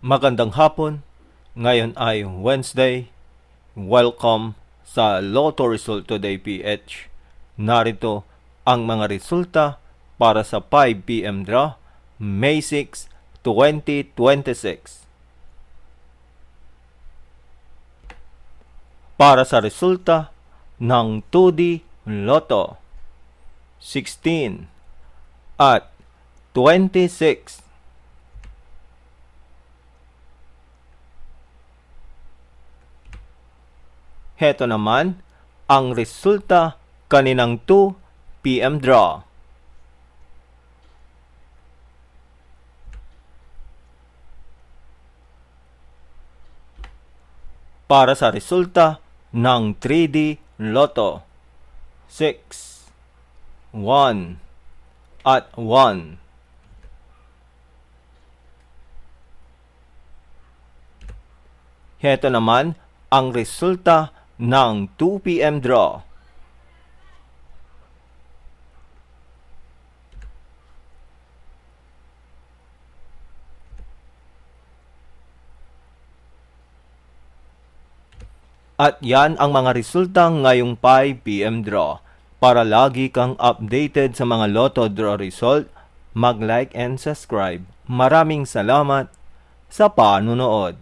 Magandang hapon. Ngayon ay Wednesday. Welcome sa Lotto Result Today PH. Narito ang mga resulta para sa 5 PM draw, May 6, 2026. Para sa resulta ng 2D Lotto, 16 at 26. Heto naman ang resulta kaninang 2 PM draw. Para sa resulta ng 3D Lotto, 6, 1 at 1. Heto naman ang resulta ng 2 PM draw. At yan ang mga resulta ngayong 5 PM draw. Para lagi kang updated sa mga Lotto draw result, mag-like and subscribe. Maraming salamat sa panunood.